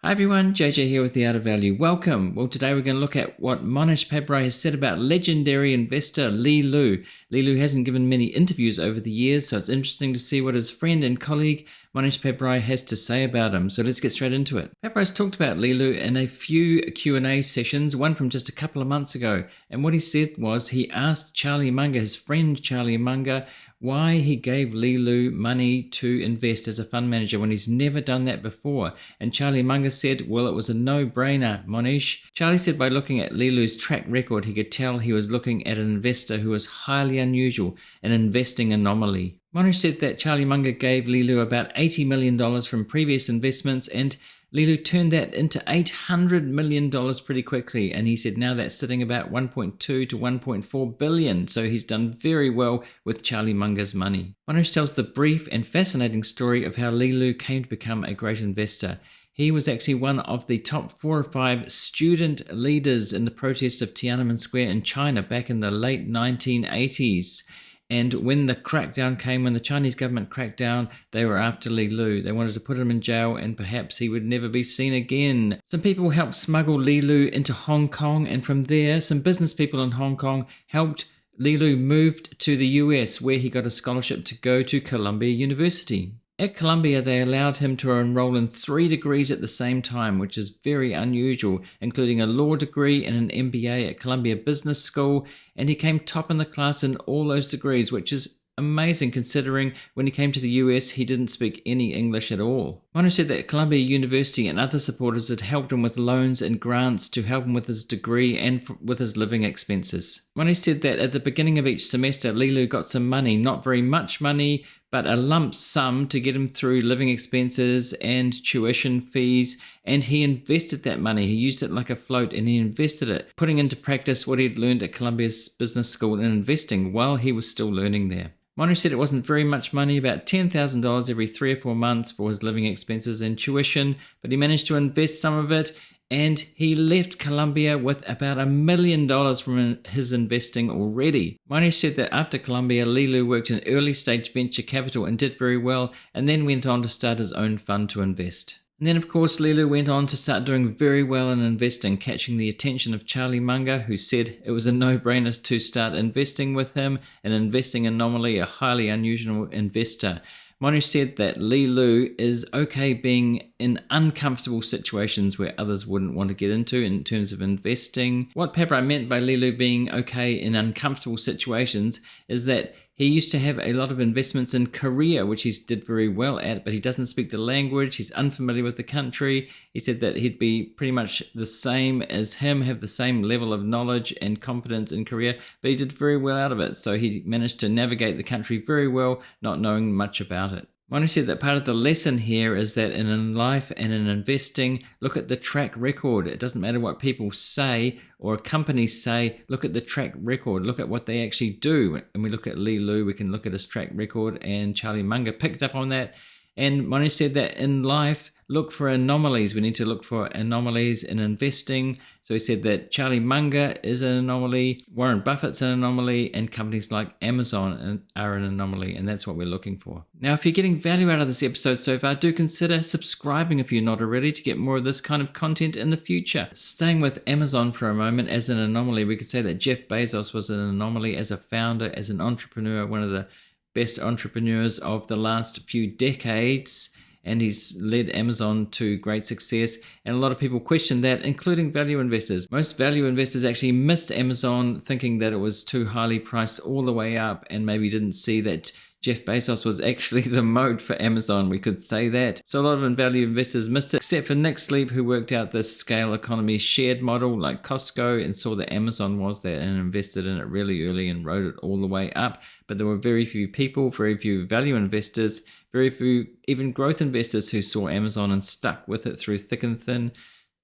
Hi everyone, JJ here with The Art of Value. Welcome. Well, today we're going to look at what Mohnish Pabrai has said about legendary investor Li Lu. Li Lu hasn't given many interviews over the years, so it's interesting to see what his friend and colleague Mohnish Pabrai has to say about him. So let's get straight into it. Pabrai's talked about Li Lu in a few Q&A sessions, one from just a couple of months ago. And what he said was he asked Charlie Munger, his friend Charlie Munger, why he gave Li Lu money to invest as a fund manager when he's never done that before. And Charlie Munger said, well, it was a no-brainer, Mohnish. Charlie said by looking at Li Lu's track record, he could tell he was looking at an investor who was highly unusual, an investing anomaly. Mohnish said that Charlie Munger gave Li Lu about $80 million from previous investments, and Li Lu turned that into $800 million pretty quickly, and he said now that's sitting about 1.2 to 1.4 billion, so he's done very well with Charlie Munger's money. Mohnish tells the brief and fascinating story of how Li Lu came to become a great investor. He was actually one of the top 4 or 5 student leaders in the protests of Tiananmen Square in China back in the late 1980s. And when the crackdown came, when the Chinese government cracked down, they were after Li Lu. They wanted to put him in jail and perhaps he would never be seen again. Some people helped smuggle Li Lu into Hong Kong, and from there, some business people in Hong Kong helped Li Lu move to the US, where he got a scholarship to go to Columbia University. At Columbia, they allowed him to enroll in 3 degrees at the same time, which is very unusual, including a law degree and an MBA at Columbia Business School, and he came top in the class in all those degrees, which is amazing considering when he came to the US, he didn't speak any English at all. Mohnish said that Columbia University and other supporters had helped him with loans and grants to help him with his degree and with his living expenses. Mohnish said that at the beginning of each semester, Li Lu got some money, not very much money, but a lump sum to get him through living expenses and tuition fees, and he invested that money. He used it like a float and he invested it, putting into practice what he'd learned at Columbia's Business School in investing while he was still learning there. Mohnish said it wasn't very much money, about $10,000 every 3 or 4 months for his living expenses and tuition, but he managed to invest some of it, and he left Columbia with about $1 million from his investing already. Mohnish said that after Columbia, Li Lu worked in early stage venture capital and did very well, and then went on to start his own fund to invest. And then, of course, Li Lu went on to start doing very well in investing, catching the attention of Charlie Munger, who said it was a no-brainer to start investing with him, an investing anomaly, a highly unusual investor. Mohnish said that Li Lu is okay being in uncomfortable situations where others wouldn't want to get into in terms of investing. What Pabrai meant by Li Lu being okay in uncomfortable situations is that he used to have a lot of investments in Korea, which he did very well at, but he doesn't speak the language. He's unfamiliar with the country. He said that he'd be pretty much the same as him, have the same level of knowledge and competence in Korea, but he did very well out of it. So he managed to navigate the country very well, not knowing much about it. Mohnish said that part of the lesson here is that in life and in investing, look at the track record. It doesn't matter what people say or companies say, look at the track record, look at what they actually do. And we look at Li Lu, we can look at his track record, and Charlie Munger picked up on that. And Mohnish said that in life, look for anomalies. We need to look for anomalies in investing. So he said that Charlie Munger is an anomaly, Warren Buffett's an anomaly, and companies like Amazon are an anomaly, and that's what we're looking for. Now, if you're getting value out of this episode so far, do consider subscribing if you're not already to get more of this kind of content in the future. Staying with Amazon for a moment as an anomaly, we could say that Jeff Bezos was an anomaly as a founder, as an entrepreneur, one of the best entrepreneurs of the last few decades, and he's led Amazon to great success. And a lot of people question that, including value investors. Most value investors actually missed Amazon, thinking that it was too highly priced all the way up, and maybe didn't see that Jeff Bezos was actually the moat for Amazon, we could say that. So a lot of value investors missed it, except for Nick Sleep, who worked out this scale economy shared model like Costco and saw that Amazon was that and invested in it really early and rode it all the way up. But there were very few people, very few value investors, very few even growth investors who saw Amazon and stuck with it through thick and thin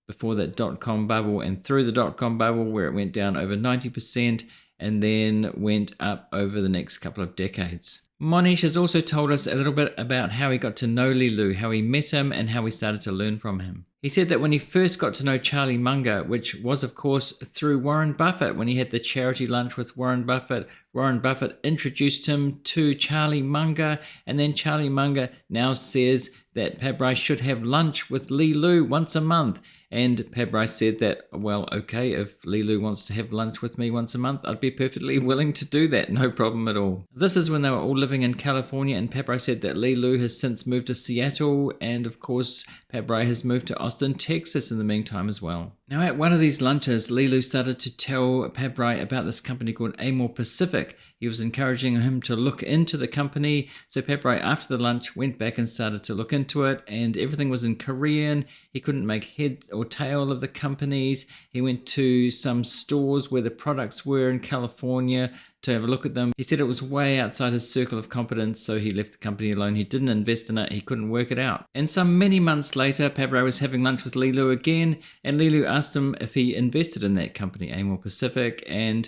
before that dot-com bubble and through the dot-com bubble, where it went down over 90% and then went up over the next couple of decades. Mohnish has also told us a little bit about how he got to know Li Lu, how he met him, and how he started to learn from him. He said that when he first got to know Charlie Munger, which was of course through Warren Buffett, when he had the charity lunch with Warren Buffett introduced him to Charlie Munger, and then Charlie Munger now says that Pabrai should have lunch with Li Lu once a month. And Pabrai said that, well, okay, if Li Lu wants to have lunch with me once a month, I'd be perfectly willing to do that, no problem at all. This is when they were all living in California, and Pabrai said that Li Lu has since moved to Seattle, and of course, Pabrai has moved to Austin, Texas in the meantime as well. Now, at one of these lunches, Li Lu started to tell Pabrai about this company called Amor Pacific. He was encouraging him to look into the company. So Pabrai, after the lunch, went back and started to look into it, and everything was in Korean. He couldn't make head or tail of the companies. He went to some stores where the products were in California to have a look at them. He said it was way outside his circle of competence, so he left the company alone. He didn't invest in it. He couldn't work it out. And some many months later, Pabrai was having lunch with Li Lu again, and Li Lu asked him if he invested in that company, Amor Pacific, and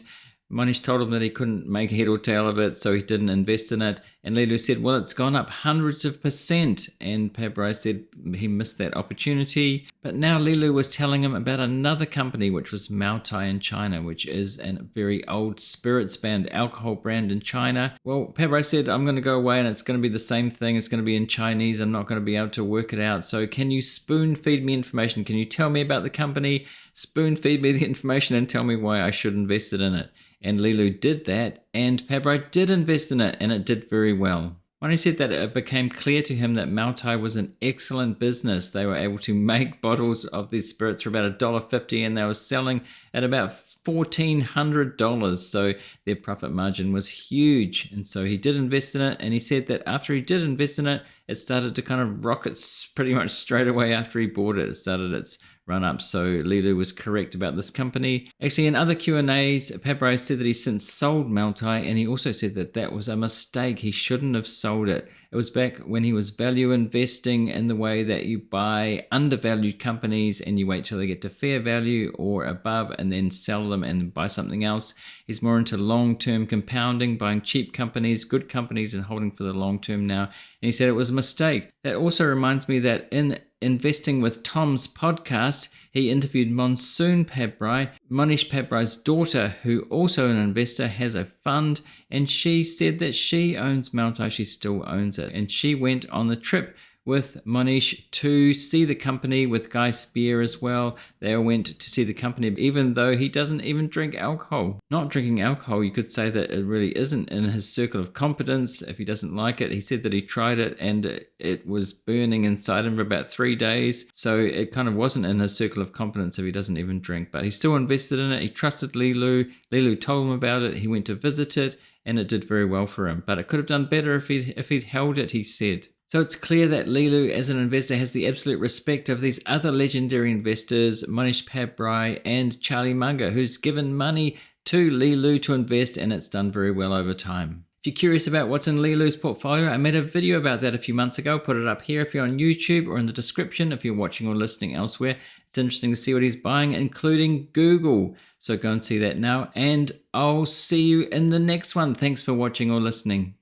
Mohnish told him that he couldn't make a head or tail of it, so he didn't invest in it. And Li Lu said, well, it's gone up hundreds of %. And Pabrai said he missed that opportunity. But now Li Lu was telling him about another company, which was Moutai in China, which is a very old spirits-bound alcohol brand in China. Well, Pabrai said, I'm going to go away and it's going to be the same thing. It's going to be in Chinese. I'm not going to be able to work it out. So can you spoon feed me information? Can you tell me about the company? Spoon feed me the information and tell me why I should invest in it. And Li Lu did that, and Pabrai did invest in it, and it did very well. When he said that, it became clear to him that Moutai was an excellent business. They were able to make bottles of these spirits for about $1.50, and they were selling at about $1,400. So their profit margin was huge. And so he did invest in it, and he said that after he did invest in it, it started to kind of rocket pretty much straight away after he bought it. It started its run up. So Li Lu was correct about this company. Actually, in other Q&As, Pabrai said that he since sold Moutai, and he also said that that was a mistake. He shouldn't have sold it. It was back when he was value investing in the way that you buy undervalued companies and you wait till they get to fair value or above and then sell them and buy something else. He's more into long-term compounding, buying cheap companies, good companies, and holding for the long term now. And he said it was a mistake. That also reminds me that in Investing with Tom's podcast, he interviewed Monsoon Pabrai, Mohnish Pabrai's daughter, who also an investor, has a fund, and she said that she owns Moutai, she still owns it, and she went on the trip with Mohnish to see the company with Guy Spear as well. They went to see the company even though he doesn't even drink alcohol. Not drinking alcohol, you could say that it really isn't in his circle of competence. If he doesn't like it, he said that he tried it and it was burning inside him for about 3 days. So it kind of wasn't in his circle of competence if he doesn't even drink. But he still invested in it. He trusted Li Lu. Li Lu told him about it. He went to visit it and it did very well for him. But it could have done better if he'd held it, he said. So it's clear that Li Lu as an investor has the absolute respect of these other legendary investors, Mohnish Pabrai and Charlie Munger, who's given money to Li Lu to invest, and it's done very well over time. If you're curious about what's in Li Lu's portfolio, I made a video about that a few months ago. Put it up here if you're on YouTube, or in the description if you're watching or listening elsewhere. It's interesting to see what he's buying, including Google. So go and see that now, and I'll see you in the next one. Thanks for watching or listening.